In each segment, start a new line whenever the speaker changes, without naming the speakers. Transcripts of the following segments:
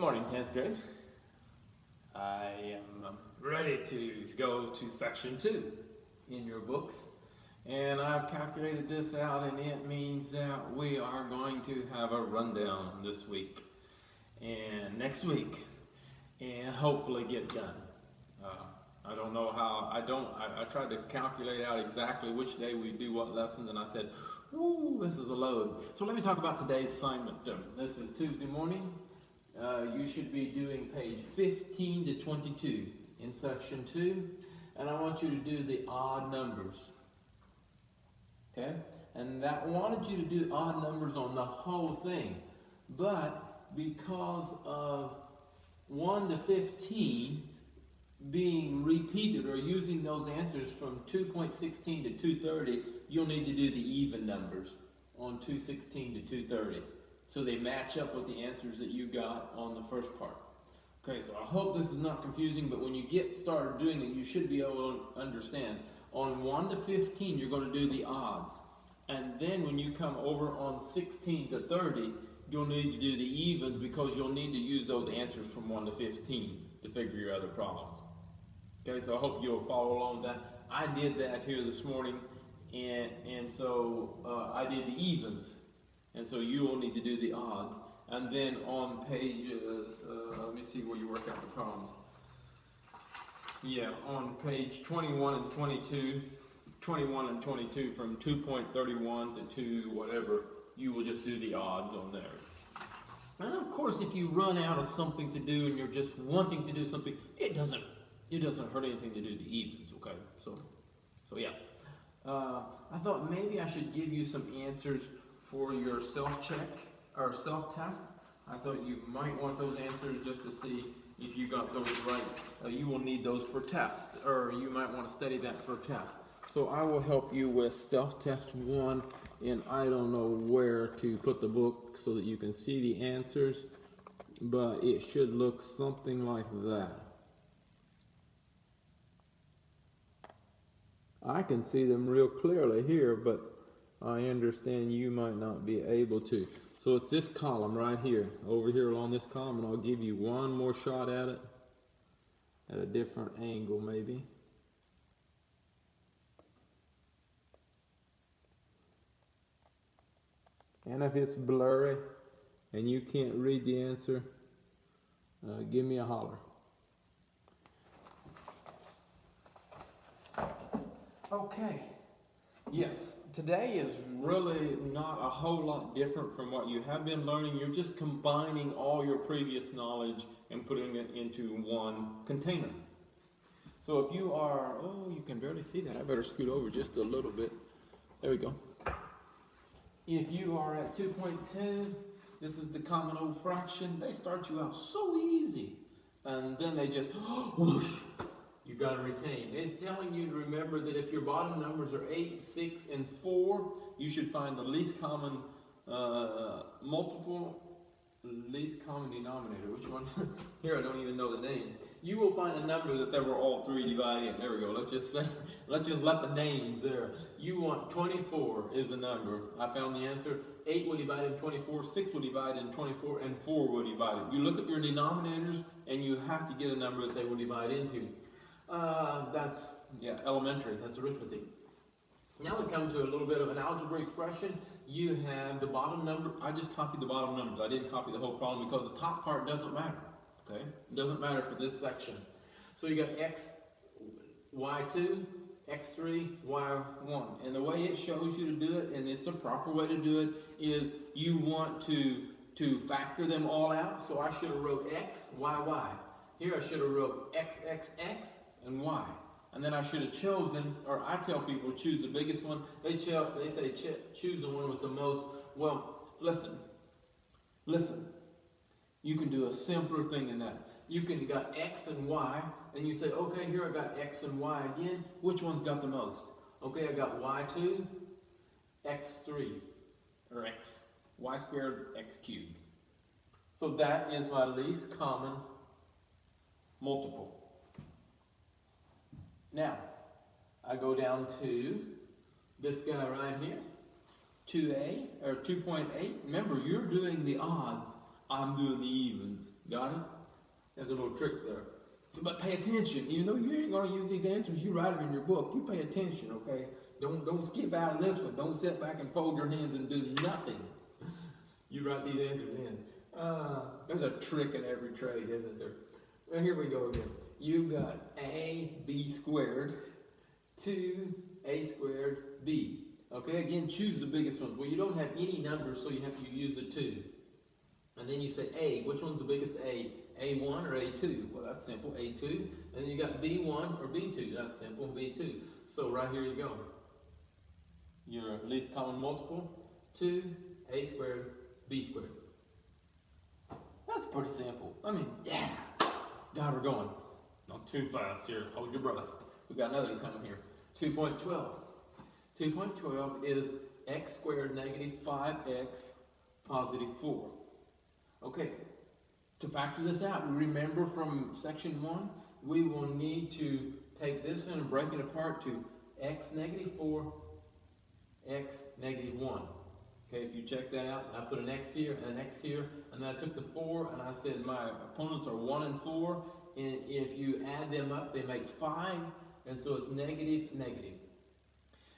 morning, 10th grade. I am ready to go to section 2 in your books. And I've calculated this out, and it means that we are going to have a rundown this week and next week and hopefully get done. I don't know how, I tried to calculate out exactly which day we do what lessons, and I said, ooh, this is a load. So let me talk about today's assignment. This is Tuesday morning. You should be doing page 15 to 22 in section 2, and I want you to do the odd numbers. Okay? And I wanted you to do odd numbers on the whole thing, but because of 1 to 15 being repeated or using those answers from 2.16 to 230, you'll need to do the even numbers on 216 to 230. So they match up with the answers that you got on the first part. Okay, so I hope this is not confusing, but when you get started doing it, you should be able to understand. On 1 to 15, you're going to do the odds. And then when you come over on 16 to 30, you'll need to do the evens because you'll need to use those answers from 1 to 15 to figure your other problems. Okay, so I hope you'll follow along with that. I did that here this morning, and so I did the evens. And so you will need to do the odds. And then on pages, let me see where you work out the problems. Yeah, on page 21 and 22, 21 and 22 from 2.31 to 2 whatever, you will just do the odds on there. And of course, if you run out of something to do and you're just wanting to do something, it doesn't hurt anything to do the evens, okay? So yeah. I thought maybe I should give you some answers for your self-check or self-test. I thought you might want those answers just to see if you got those right. You will need those for test, or you might want to study that for test. So I will help you with self-test 1, and I don't know where to put the book so that you can see the answers, but it should look something like that. I can see them real clearly here, but I understand you might not be able to. So it's this column right here, over here along this column, and I'll give you one more shot at it, at a different angle maybe. And if it's blurry and you can't read the answer, give me a holler. Okay, yes, today is really not a whole lot different from what you have been learning. You're just combining all your previous knowledge and putting it into one container. So if you are, oh, you can barely see that. I better scoot over just a little bit. There we go. If you are at 2.2, this is the common old fraction. They start you out so easy, and then they just, whoosh. You got to retain. It's telling you to remember that if your bottom numbers are 8, 6, and 4, you should find the least common least common denominator. Which one? Here, I don't even know the name. You will find a number that they were all 3 divided in. There we go. Let's just let the names there. You want 24 is a number. I found the answer. 8 will divide in 24, 6 will divide in 24, and 4 will divide it. You look at your denominators, and you have to get a number that they will divide into. That's elementary. That's arithmetic. Now we come to a little bit of an algebra expression. You have the bottom number. I just copied the bottom numbers. I didn't copy the whole problem because the top part doesn't matter. Okay? It doesn't matter for this section. So you got x, y2, x3, y1. And the way it shows you to do it, and it's a proper way to do it, is you want to factor them all out. So I should have wrote x, y, y. Here I should have wrote x, x, x, and y. And then I should have chosen, or I tell people choose the biggest one. They say choose the one with the most. Well, listen. You can do a simpler thing than that. You can got x and y, and you say, okay, here I got x and y again. Which one's got the most? Okay, I got y2, x3, or x, y squared, x cubed. So that is my least common multiple. Now, I go down to this guy right here, 2a, or 2.8. Remember, you're doing the odds. I'm doing the evens. Got it? There's a little trick there. But pay attention. Even though you ain't gonna use these answers, you write them in your book. You pay attention, okay? Don't skip out of this one. Don't sit back and fold your hands and do nothing. You write these answers in. There's a trick in every trade, isn't there? Well, here we go again. You've got AB squared, 2A squared, B. Okay, again, choose the biggest one. Well, you don't have any numbers, so you have to use a 2. And then you say A, which one's the biggest A? A1 or A2? Well, that's simple, A2. And then you got B1 or B2. That's simple, B2. So right here you go. Your least common multiple, 2A squared, B squared. That's pretty simple. I mean, yeah. God, we're going. Not too fast here. Hold your breath. We've got another one coming here. 2.12. 2.12 is x squared negative 5x positive 4. Okay, to factor this out, remember from section 1, we will need to take this and break it apart to x negative 4, x negative 1. Okay, if you check that out, I put an x here and an x here, and then I took the 4 and I said my opponents are 1 and 4, and if you add them up, they make 5, and so it's negative, negative.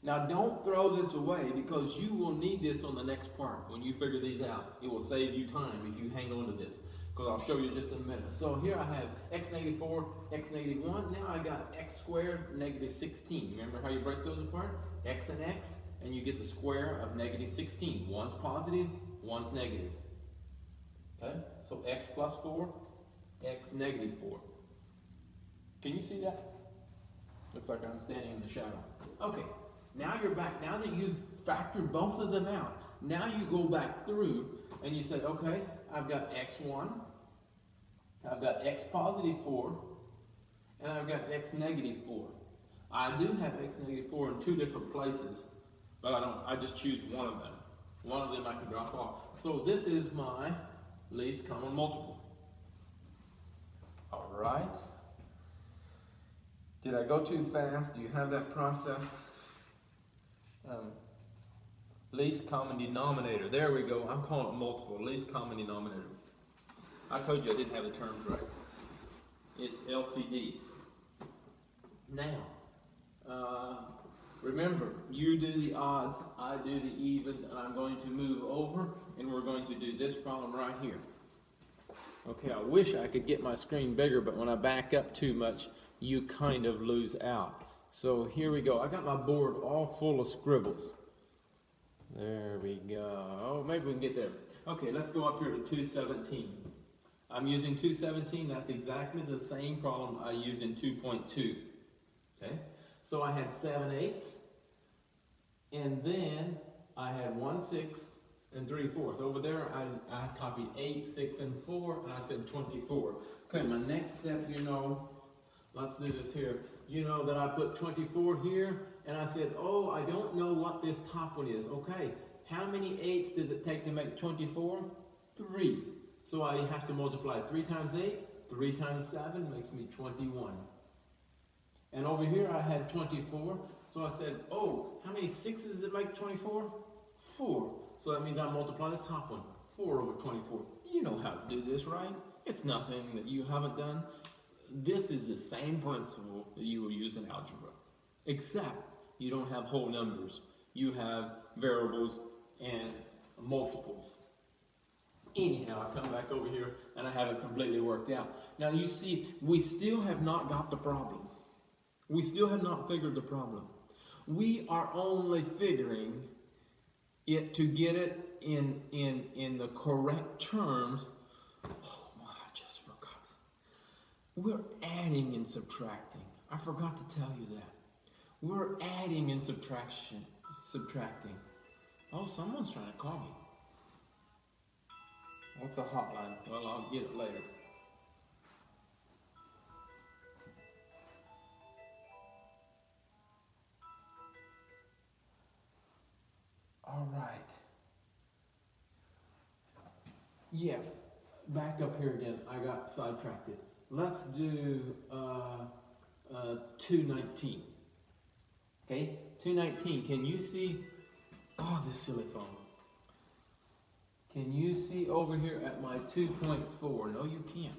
Now don't throw this away because you will need this on the next part when you figure these out. It will save you time if you hang on to this because I'll show you just in a minute. So here I have x negative 4, x negative 1. Now I got x squared negative 16. Remember how you break those apart? X and x, and you get the square of negative 16. One's positive, one's negative. Okay? So x plus 4, x negative 4. Can you see that? Looks like I'm standing in the shadow. Okay. Now you're back. Now that you've factored both of them out, now you go back through and you say, okay, I've got x1, I've got x positive 4, and I've got x negative 4. I do have x negative 4 in 2 different places, but I just choose one of them. One of them I can drop off. So this is my least common multiple. All right. Did I go too fast? Do you have that processed? Least common denominator. There we go. I'm calling it multiple. Least common denominator. I told you I didn't have the terms right. It's LCD. Now, remember, you do the odds, I do the evens, and I'm going to move over, and we're going to do this problem right here. Okay, I wish I could get my screen bigger, but when I back up too much, you kind of lose out. So here we go. I got my board all full of scribbles. There we go. Oh, maybe we can get there. Okay, let's go up here to 217. I'm using 217. That's exactly the same problem I used in 2.2. Okay, so I had 7/8, and then I had 1/6 and 3/4. Over there, I copied 8, 6, and 4, and I said 24. Okay, my next step, let's do this here. You know that I put 24 here, and I said, oh, I don't know what this top one is. Okay, how many 8s does it take to make 24? 3. So I have to multiply 3 times 8, 3 times 7 makes me 21. And over here I had 24, so I said, oh, how many 6s does it make 24? 4. So that means I multiply the top one, 4 over 24. You know how to do this, right? It's nothing that you haven't done. This is the same principle that you will use in algebra, except you don't have whole numbers. You have variables and multiples. Anyhow, I come back over here and I have it completely worked out. Now you see, we still have not got the problem. We still have not figured the problem. We are only figuring it to get it in the correct terms. We're adding and subtracting. I forgot to tell you that. We're adding and subtracting. Oh, someone's trying to call me. What's a hotline? Well, I'll get it later. All right. Yeah, back up here again. I got sidetracked. Let's do 219. Okay, 219. Can you see? Oh, this silly phone. Can you see over here at my 2.4? No, you can't.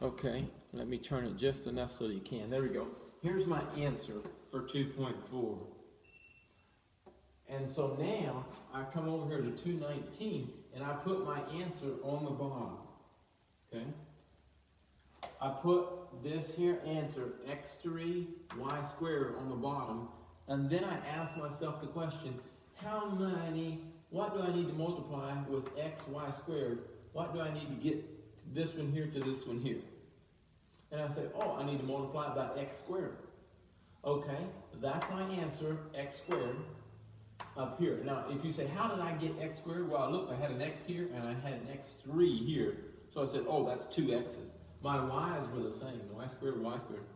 Okay, let me turn it just enough so you can. There we go. Here's my answer for 2.4. And so now I come over here to 219 and I put my answer on the bottom. Okay? I put this here answer, x3 y squared, on the bottom, and then I ask myself the question, what do I need to multiply with x, y squared? What do I need to get this one here to this one here? And I say, oh, I need to multiply it by x squared. Okay, that's my answer, x squared, up here. Now, if you say, how did I get x squared? Well, look, I had an x here and I had an x3 here. So I said, oh, that's two x's. My y's were the same, y squared,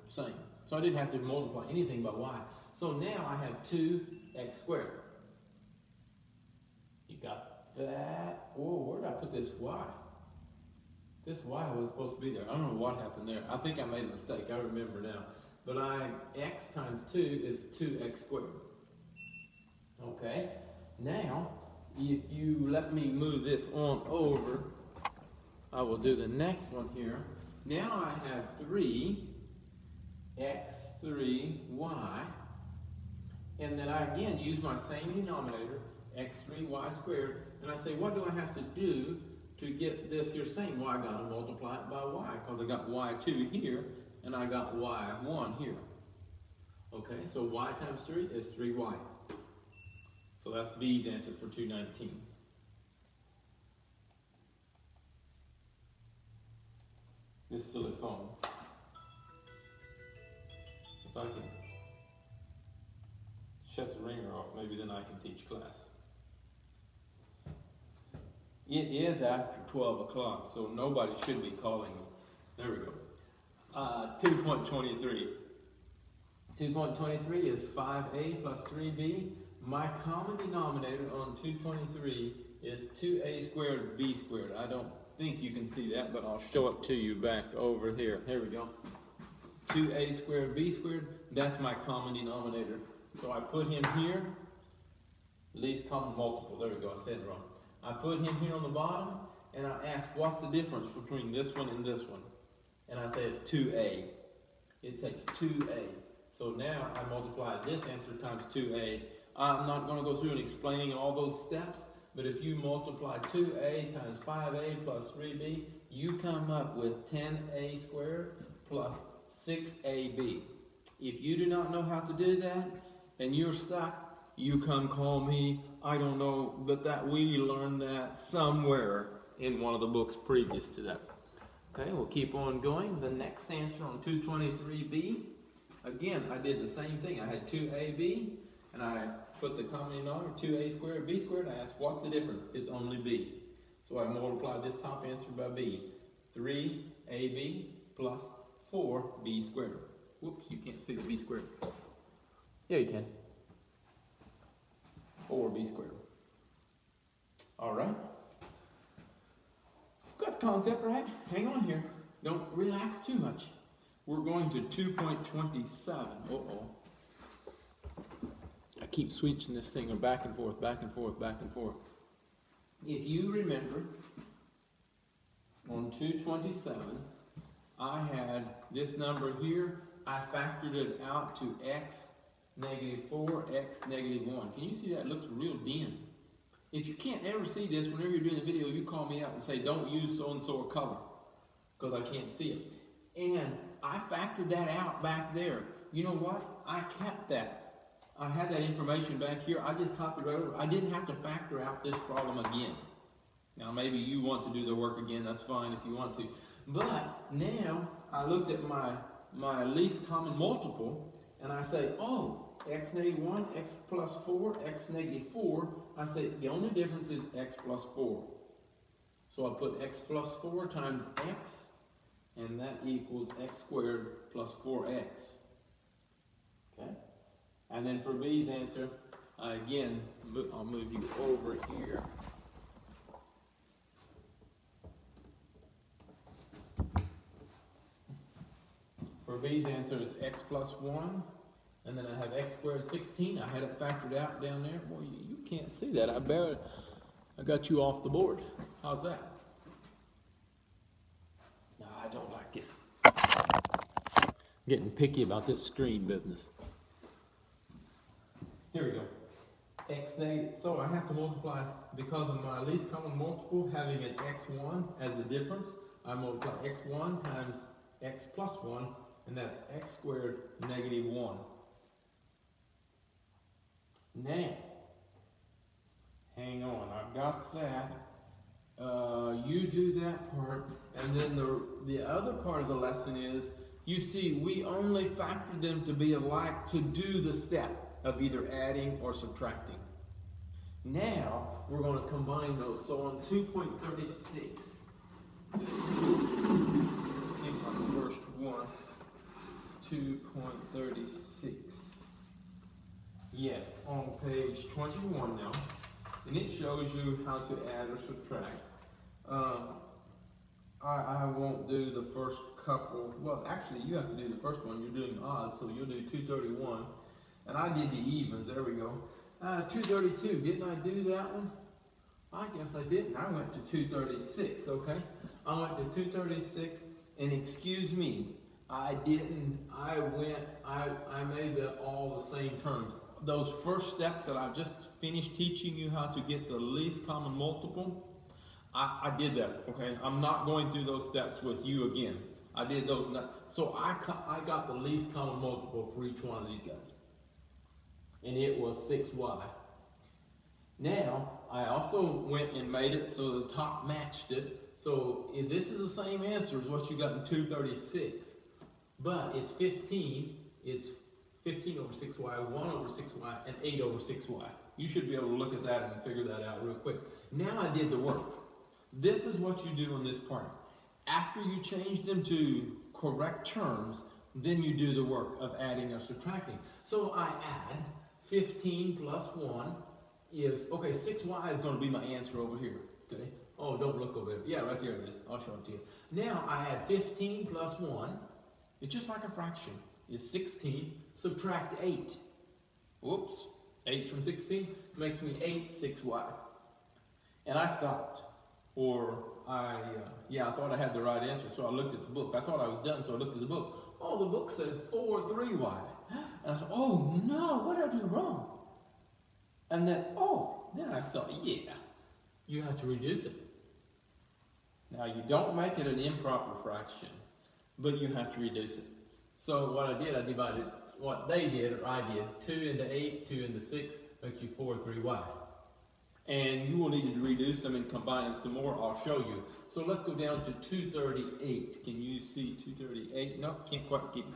same. So I didn't have to multiply anything by y. So now I have 2x squared. You got that? Oh, where did I put this y? This y was supposed to be there. I don't know what happened there. I think I made a mistake. I remember now. But x times 2 is 2x squared. Okay. Now, if you let me move this on over, I will do the next one here. Now I have 3x3y, and then I again use my same denominator, x3y squared, and I say, what do I have to do to get this here same? Well, I got to multiply it by y, because I got y2 here, and I got y1 here. Okay, so y times 3 is 3y. So that's B's answer for 219. This silly phone. If I can shut the ringer off, maybe then I can teach class. It is after 12 o'clock, so nobody should be calling me. There we go. 2.23. 2.23 is 5a plus 3b. My common denominator on 223 is 2a squared b squared. I don't think you can see that, but I'll show it to you back over here. Here we go. 2a squared b squared, that's my common denominator. So I put him here, least common multiple. There we go, I said it wrong. I put him here on the bottom, and I ask, what's the difference between this one and this one? And I say it's 2a. It takes 2a. So now I multiply this answer times 2a. I'm not going to go through and explaining all those steps, but if you multiply 2a times 5a plus 3b, you come up with 10a squared plus 6ab. If you do not know how to do that, and you're stuck, you come call me. I don't know, but that we learned that somewhere in one of the books previous to that. Okay, we'll keep on going. The next answer on 223b, again, I did the same thing. I had 2ab, and I put the common denominator, 2a squared, b squared. I asked, what's the difference? It's only b. So I multiply this top answer by b. 3ab plus 4b squared. Whoops, you can't see the b squared. Yeah, you can. 4b squared. All right. Got the concept, right? Hang on here. Don't relax too much. We're going to 2.27. Uh-oh. I keep switching this thing back and forth, back and forth, back and forth. If you remember, on 227, I had this number here. I factored it out to x negative 4, x negative 1. Can you see that? It looks real dim. If you can't ever see this, whenever you're doing the video, you call me out and say, don't use so-and-so a color, because I can't see it. And I factored that out back there. You know what? I kept that. I had that information back here. I just copied it over. I didn't have to factor out this problem again. Now, maybe you want to do the work again. That's fine if you want to. But now, I looked at my least common multiple, and I say, oh, x negative 1, x plus 4, x negative 4. I say the only difference is x plus 4. So I put x plus 4 times x, and that equals x squared plus 4x. Okay? And then for B's answer, again, I'll move you over here. For B's answer is x plus 1. And then I have x squared 16. I had it factored out down there. Boy, you can't see that. I got you off the board. How's that? No, I don't like this. I'm getting picky about this screen business. Here we go. X negative, so I have to multiply, because of my least common multiple having an x1 as the difference, I multiply x1 times x plus 1, and that's x squared negative 1. Now, hang on, I've got that. You do that part, and then the other part of the lesson is, you see, we only factor them to be alike to do the step of either adding or subtracting. Now, we're going to combine those. So on 2.36, in my first one, 2.36. Yes, on page 21 now, and it shows you how to add or subtract. I won't do the first couple. Well, actually, you have to do the first one. You're doing odds, so you'll do 231. And I did the evens. There we go. 232. Didn't I do that one? I guess I didn't. I went to 236. Okay. I went to 236, and excuse me, I didn't. I made that all the same terms. Those first steps that I just finished teaching you how to get the least common multiple, I did that, okay? I'm not going through those steps with you again. I did those, so I got the least common multiple for each one of these guys. And it was 6y. Now, I also went and made it so the top matched it. So this is the same answer as what you got in 236. But it's 15. It's 15 over 6y, 1 over 6y, and 8 over 6y. You should be able to look at that and figure that out real quick. Now I did the work. This is what you do on this part. After you change them to correct terms, then you do the work of adding or subtracting. So I add 15 plus 1 is, okay, 6y is going to be my answer over here, okay? Oh, don't look over there. Yeah, right there it is. I'll show it to you. Now I add 15 plus 1. It's just like a fraction. It's 16. Subtract 8. Whoops. 8 from 16 makes me 8 6y. And I stopped. Or I thought I had the right answer, so I looked at the book. I thought I was done, so I looked at the book. Oh, the book said 4 3y. And I said, oh no, what did I do wrong? And then I saw, yeah, you have to reduce it. Now, you don't make it an improper fraction, but you have to reduce it. So what I did, I divided what they did, or I did, 2 into 8, 2 into 6, makes you 4 3y. And you will need to reduce them and combine them some more. I'll show you. So let's go down to 238. Can you see 238? No, can't quite get it.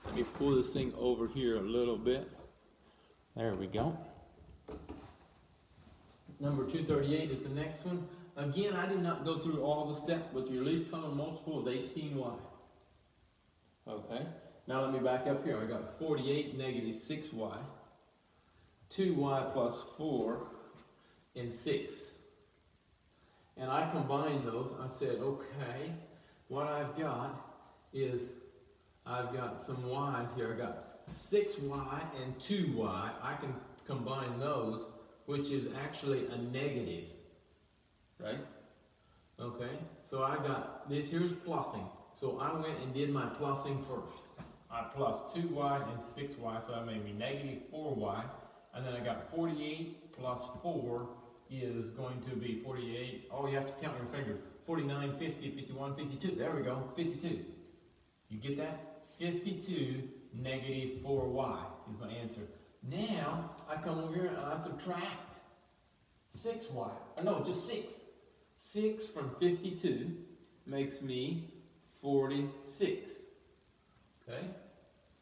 Let me pull this thing over here a little bit. There we go. Number 238 is the next one. Again, I did not go through all the steps, but your least common multiple is 18y. Okay. Now let me back up here. I got 48 negative 6y, 2y plus 4, and 6. And I combined those. I said, okay, what I've got is, I've got some y's here. I got 6y and 2y. I can combine those, which is actually a negative, right? Okay, so I got, this here's plussing. So I went and did my plussing first. I plus 2y and 6y, so that made me negative 4y. And then I got 48 plus 4 is going to be 48. Oh, you have to count your fingers. 49, 50, 51, 52. There we go, 52. You get that? 52 negative 4y is my answer. Now, I come over here and I subtract 6y. No, just 6. 6 from 52 makes me 46. Okay?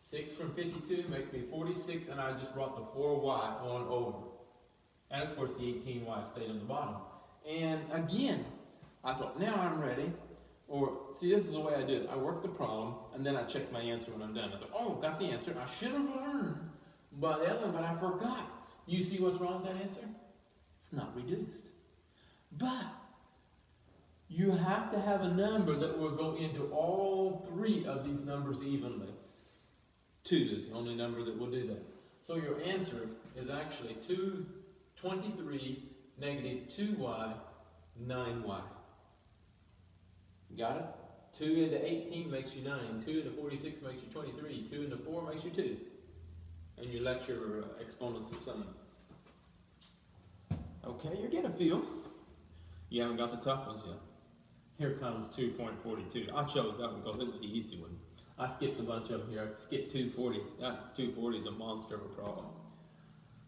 6 from 52 makes me 46, and I just brought the 4y on over. And of course the 18y stayed on the bottom. And again, I thought, now I'm ready. Or, see, this is the way I do it. I work the problem, and then I check my answer when I'm done. I thought, oh, got the answer. I should have learned by the other one, but I forgot. You see what's wrong with that answer? It's not reduced. But you have to have a number that will go into all three of these numbers evenly. 2 is the only number that will do that. So your answer is actually 23
negative 2y, 9y. Got it? 2 into 18 makes you 9, 2 into 46 makes you 23, 2 into 4 makes you 2. And you let your exponents the same. Okay, you're getting a feel. You haven't got the tough ones yet. Here comes 2.42. I chose that one because it was the easy one. I skipped a bunch of them here. I skipped 240. That 240 is a monster of a problem.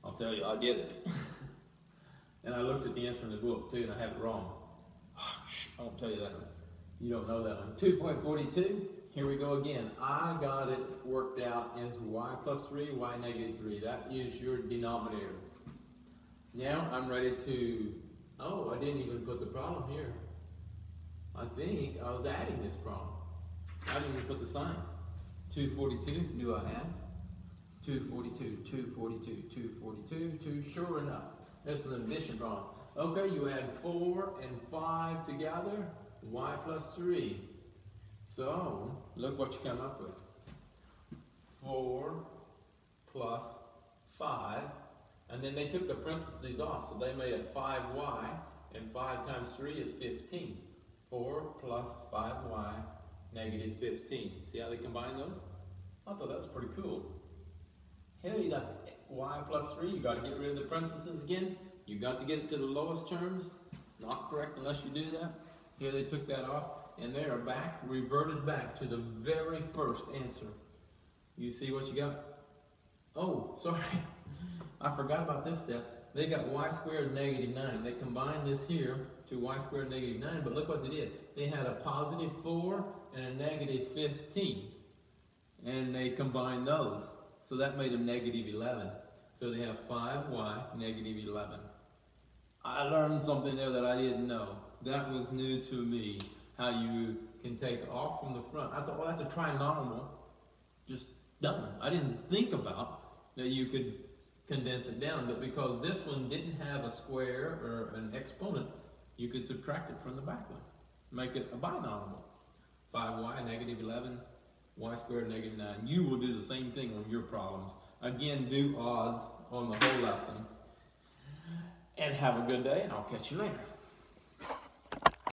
I'll tell you, I did it. And I looked at the answer in the book too, and I had it wrong. I won't tell you that one. You don't know that one. 2.42. Here we go again. I got it worked out as y plus 3, y negative 3. That is your denominator. Now I'm ready to, oh, I didn't even put the problem here. I think I was adding this problem. I didn't even put the sign. 242, do I add? 242, 242, 242, 2, sure enough. That's an addition problem. Okay, you add 4 and 5 together, y plus 3. So, look what you come up with. 4 plus 5, and then they took the parentheses off, so they made it 5y, and 5 times 3 is 15. 4 plus 5y, negative 15. See how they combine those? I thought that was pretty cool. Hell, you got y plus 3, you got to get rid of the parentheses again. You got to get it to the lowest terms. It's not correct unless you do that. Here they took that off, and they are back, reverted back to the very first answer. You see what you got? Oh, sorry. I forgot about this step. They got y squared negative 9. They combined this here to y squared negative 9, but look what they did. They had a positive 4 and a negative 15, and they combined those. So that made them negative 11. So they have 5y negative 11. I learned something there that I didn't know. That was new to me, how you can take off from the front. I thought, well, that's a trinomial. Just done. I didn't think about that you could condense it down, but because this one didn't have a square or an exponent, you could subtract it from the back one. Make it a binomial. 5y negative 11, y squared negative 9. You will do the same thing on your problems. Again, do odds on the whole lesson. And have a good day, and I'll catch you later.